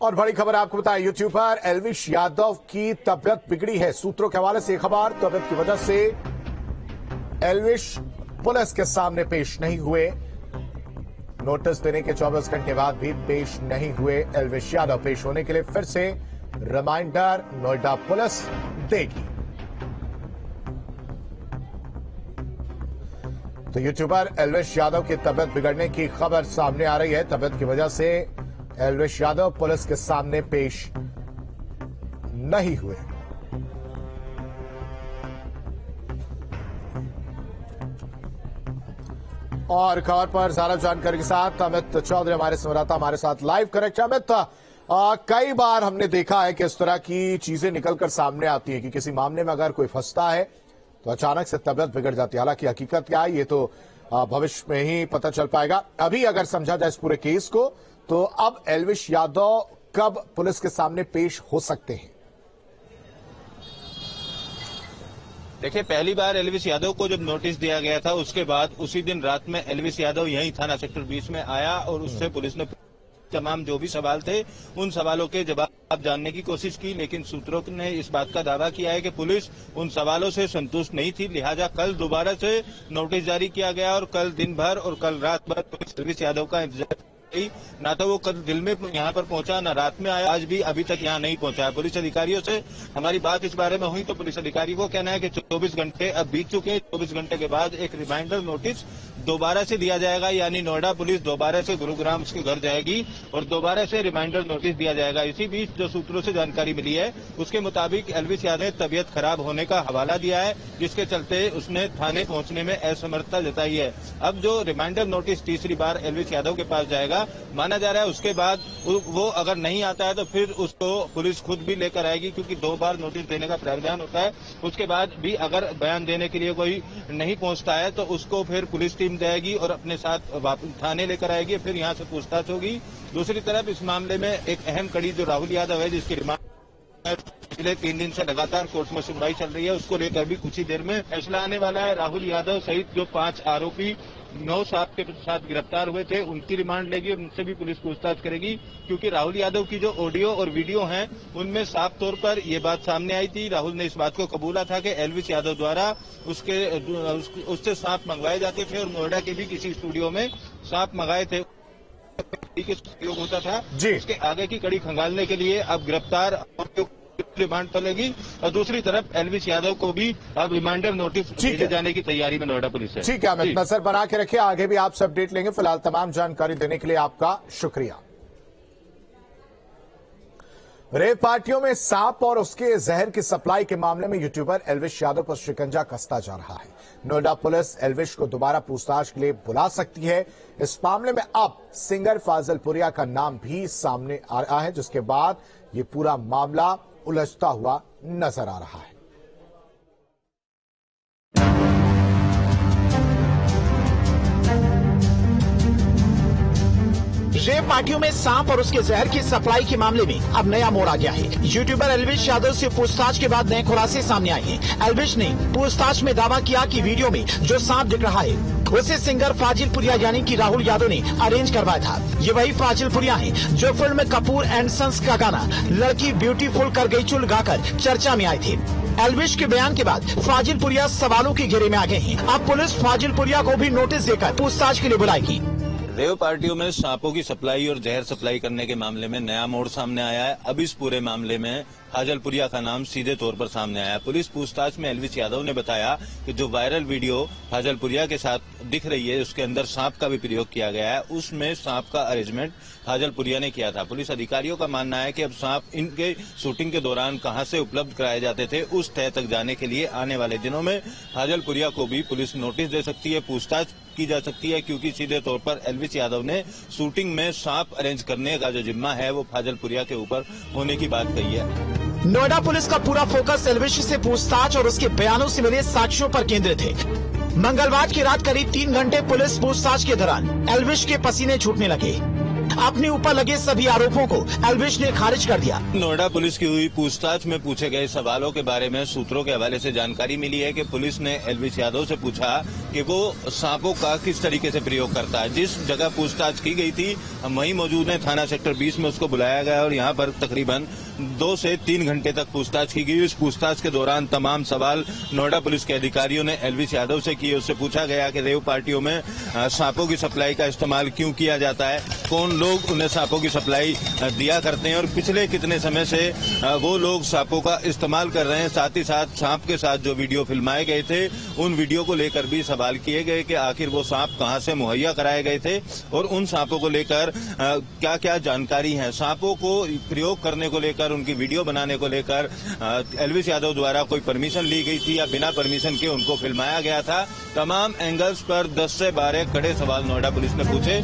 और बड़ी खबर आपको बताएं, यूट्यूबर एल्विश यादव की तबियत बिगड़ी है। सूत्रों के हवाले से खबर, तबियत की वजह से एल्विश पुलिस के सामने पेश नहीं हुए। नोटिस देने के 24 घंटे बाद भी पेश नहीं हुए एल्विश यादव। पेश होने के लिए फिर से रिमाइंडर नोएडा पुलिस देगी। तो यूट्यूबर एल्विश यादव की तबियत बिगड़ने की खबर सामने आ रही है। तबियत की वजह से एल्विश यादव पुलिस के सामने पेश नहीं हुए। और खबर पर ज्यादा जानकारी के साथ अमित चौधरी हमारे संवाददाता हमारे साथ लाइव कनेक्ट। अमित, कई बार हमने देखा है कि इस तरह की चीजें निकलकर सामने आती है कि किसी मामले में अगर कोई फंसता है तो अचानक से तबियत बिगड़ जाती है। हालांकि हकीकत क्या है ये तो भविष्य में ही पता चल पाएगा। अभी अगर समझा जाए इस पूरे केस को, तो अब एल्विश यादव कब पुलिस के सामने पेश हो सकते हैं? देखिए, पहली बार एल्विश यादव को जब नोटिस दिया गया था उसके बाद उसी दिन रात में एल्विश यादव यही थाना सेक्टर 20 में आया और उससे पुलिस ने तमाम जो भी सवाल थे उन सवालों के जवाब जानने की कोशिश की, लेकिन सूत्रों ने इस बात का दावा किया है कि पुलिस उन सवालों से संतुष्ट नहीं थी। लिहाजा कल दोबारा से नोटिस जारी किया गया और कल दिन भर और कल रात भर पुलिस एल्विश यादव का इंतजार, ना तो वो कल दिन में यहाँ पर पहुंचा ना रात में आया। आज भी अभी तक यहाँ नहीं पहुंचा है। पुलिस अधिकारियों से हमारी बात इस बारे में हुई तो पुलिस अधिकारी को कहना है कि 24 घंटे अब बीत चुके हैं। 24 घंटे के बाद एक रिमाइंडर नोटिस दोबारा से दिया जाएगा, यानी नोएडा पुलिस दोबारा से गुरुग्राम उसके घर जाएगी और दोबारा से रिमाइंडर नोटिस दिया जाएगा। इसी बीच जो सूत्रों से जानकारी मिली है उसके मुताबिक एल्विश यादव ने तबियत खराब होने का हवाला दिया है, जिसके चलते उसने थाने पहुंचने में असमर्थता जताई है। अब जो रिमाइंडर नोटिस तीसरी बार एल्विश यादव के पास जाएगा, माना जा रहा है उसके बाद वो अगर नहीं आता है तो फिर उसको पुलिस खुद भी लेकर आएगी, क्योंकि 2 बार नोटिस देने का प्रावधान होता है। उसके बाद भी अगर बयान देने के लिए कोई नहीं पहुंचता है तो उसको फिर पुलिस टीम जाएगी और अपने साथ थाने लेकर आएगी, फिर यहां से पूछताछ होगी। दूसरी तरफ इस मामले में एक अहम कड़ी जो राहुल यादव है, जिसकी रिमांड पिछले 3 दिन से लगातार कोर्ट में सुनवाई चल रही है, उसको लेकर भी कुछ ही देर में फैसला आने वाला है। राहुल यादव सहित जो 5 आरोपी 9 सात के साथ गिरफ्तार हुए थे उनकी रिमांड लेगी और उनसे भी पुलिस पूछताछ करेगी, क्योंकि राहुल यादव की जो ऑडियो और वीडियो हैं उनमें साफ तौर पर यह बात सामने आई थी। राहुल ने इस बात को कबूला था कि एल्विश यादव द्वारा उससे सांप मंगवाए जाते थे और नोएडा के भी किसी स्टूडियो में सांप मंगाए थे उपयोग होता था। इसके आगे की कड़ी खंगालने के लिए अब गिरफ्तार रिमांड चलेगी और दूसरी तरफ एल्विश यादव को भी अब रिमाइंडर नोटिस भेजे जाने की तैयारी में नोएडा पुलिस है। ठीक है अमित, नजर बना के रखिए, आगे भी आपसे अपडेट लेंगे। फिलहाल तमाम जानकारी देने के लिए आपका शुक्रिया। रेव पार्टियों में सांप और उसके जहर की सप्लाई के मामले में यूट्यूबर एल्विश यादव पर शिकंजा कसता जा रहा है। नोएडा पुलिस एल्विश को दोबारा पूछताछ के लिए बुला सकती है। इस मामले में अब सिंगर फाजिलपुरिया का नाम भी सामने आ रहा है, जिसके बाद ये पूरा मामला उलझता हुआ नजर आ रहा है। रेव पार्टियों में सांप और उसके जहर की सप्लाई के मामले में अब नया मोड़ आ गया है। यूट्यूबर एल्विश यादव से पूछताछ के बाद नए खुलासे सामने आए हैं। एल्विश ने पूछताछ में दावा किया कि वीडियो में जो सांप दिख रहा है उसे सिंगर फाजिलपुरिया यानी कि राहुल यादव ने अरेंज करवाया था। ये वही फाजिलपुरिया है जो फिल्म में कपूर एंड सन्स का गाना लड़की ब्यूटीफुल कर गई चुल गाकर चर्चा में आए थे। एल्विश के बयान के बाद फाजिलपुरिया सवालों के घेरे में आ गए हैं। अब पुलिस फाजिलपुरिया को भी नोटिस देकर पूछताछ के लिए बुलाएगी। रेव पार्टियों में सांपों की सप्लाई और जहर सप्लाई करने के मामले में नया मोड़ सामने आया है। अब इस पूरे मामले में फाजिलपुरिया का नाम सीधे तौर पर सामने आया। पुलिस पूछताछ में एल्विश यादव ने बताया कि जो वायरल वीडियो फाजिलपुरिया के साथ दिख रही है उसके अंदर सांप का भी प्रयोग किया गया है, उसमें सांप का अरेंजमेंट फाजिलपुरिया ने किया था। पुलिस अधिकारियों का मानना है कि अब सांप इनके शूटिंग के दौरान कहां से उपलब्ध कराए जाते थे उस तय तक जाने के लिए आने वाले दिनों में फाजिलपुरिया को भी पुलिस नोटिस दे सकती है, पूछताछ की जा सकती है, क्योंकि सीधे तौर पर एल्विश यादव ने शूटिंग में सांप अरेंज करने का जो जिम्मा है वो फाजिलपुरिया के ऊपर होने की बात कही है। नोएडा पुलिस का पूरा फोकस एल्विश से पूछताछ और उसके बयानों से मिले साक्ष्यों पर केंद्रित है। मंगलवार की रात करीब 3 घंटे पुलिस पूछताछ के दौरान एल्विश के पसीने छूटने लगे। अपने ऊपर लगे सभी आरोपों को एल्विश ने खारिज कर दिया। नोएडा पुलिस की हुई पूछताछ में पूछे गए सवालों के बारे में सूत्रों के हवाले से जानकारी मिली है कि पुलिस ने एल्विश यादव से पूछा कि वो सांपों का किस तरीके से प्रयोग करता है। जिस जगह पूछताछ की गई थी हम वहीं मौजूद हैं, थाना सेक्टर 20 में उसको बुलाया गया और यहाँ पर तकरीबन 2 से 3 घंटे तक पूछताछ की गई। इस पूछताछ के दौरान तमाम सवाल नोएडा पुलिस के अधिकारियों ने एल्विश यादव से किए। उससे पूछा गया कि रेव पार्टियों में सांपों की सप्लाई का इस्तेमाल क्यों किया जाता है, कौन लोग उन्हें सांपों की सप्लाई दिया करते हैं और पिछले कितने समय से वो लोग सांपों का इस्तेमाल कर रहे हैं। साथ ही साथ सांप के साथ जो वीडियो फिल्माए गए थे उन वीडियो को लेकर भी सवाल किए गए कि आखिर वो सांप कहां से मुहैया कराए गए थे और उन सांपों को लेकर क्या क्या जानकारी है। सांपों को प्रयोग करने को लेकर, उनकी वीडियो बनाने को लेकर एल्विश यादव द्वारा कोई परमिशन ली गई थी या बिना परमिशन के उनको फिल्माया गया था। तमाम एंगल्स पर 10 से 12 कड़े सवाल नोएडा पुलिस ने पूछे।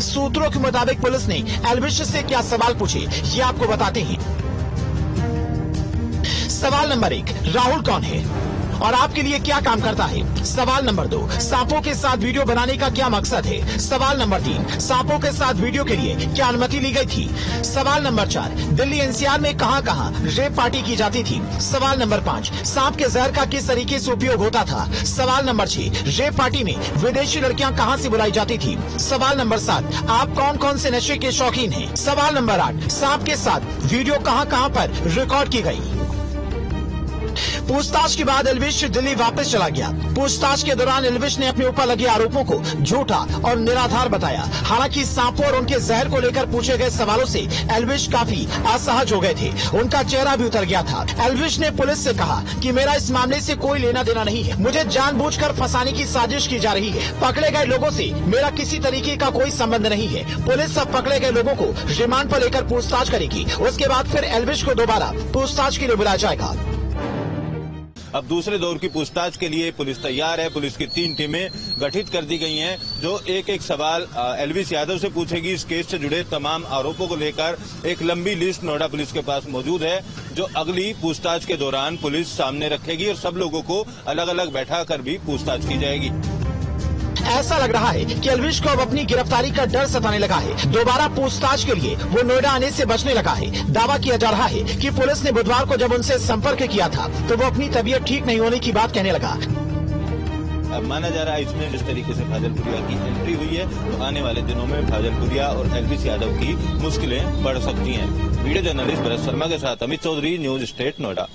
सूत्रों के मुताबिक पुलिस ने एल्विश से क्या सवाल पूछे ये आपको बताते हैं। सवाल नंबर 1, राहुल कौन है और आपके लिए क्या काम करता है। सवाल नंबर 2, सांपों के साथ वीडियो बनाने का क्या मकसद है। सवाल नंबर 3, सांपों के साथ वीडियो के लिए क्या अनुमति ली गई थी। सवाल नंबर 4, दिल्ली एनसीआर में कहां-कहां रेप पार्टी की जाती थी। सवाल नंबर 5, सांप के जहर का किस तरीके से उपयोग होता था। सवाल नंबर 6, रेप पार्टी में विदेशी लड़कियां कहां से बुलाई जाती थी। सवाल नंबर 7, आप कौन कौन से नशे के शौकीन हैं। सवाल नंबर 8, सांप के साथ वीडियो कहां पर रिकॉर्ड की गई। पूछताछ के बाद एल्विश दिल्ली वापस चला गया। पूछताछ के दौरान एल्विश ने अपने ऊपर लगे आरोपों को झूठा और निराधार बताया। हालांकि सांपों और उनके जहर को लेकर पूछे गए सवालों से एल्विश काफी असहज हो गए थे। उनका चेहरा भी उतर गया था। एल्विश ने पुलिस से कहा कि मेरा इस मामले से कोई लेना देना नहीं है, मुझे जानबूझकर फंसाने की साजिश की जा रही है। पकड़े गए लोगों से मेरा किसी तरीके का कोई संबंध नहीं है। पुलिस सब पकड़े गए लोगों को रिमांड पर लेकर पूछताछ करेगी। उसके बाद फिर एल्विश को दोबारा पूछताछ के लिए बुलाया जाएगा। अब दूसरे दौर की पूछताछ के लिए पुलिस तैयार है। पुलिस की 3 टीमें गठित कर दी गई हैं जो एक सवाल एल्विश यादव से पूछेगी। इस केस से जुड़े तमाम आरोपों को लेकर एक लंबी लिस्ट नोएडा पुलिस के पास मौजूद है जो अगली पूछताछ के दौरान पुलिस सामने रखेगी और सब लोगों को अलग अलग बैठा कर भी पूछताछ की जाएगी। ऐसा लग रहा है कि एल्विश को अब अपनी गिरफ्तारी का डर सताने लगा है। दोबारा पूछताछ के लिए वो नोएडा आने से बचने लगा है। दावा किया जा रहा है कि पुलिस ने बुधवार को जब उनसे संपर्क किया था तो वो अपनी तबीयत ठीक नहीं होने की बात कहने लगा। अब माना जा रहा है इसमें जिस तरीके से फाजलपुरिया की एंट्री हुई है तो आने वाले दिनों में फाजलपुरिया और एल्विश यादव की मुश्किलें बढ़ सकती हैं। वीडियो जर्नलिस्ट भरत शर्मा के साथ अमित चौधरी, न्यूज स्टेट नोएडा।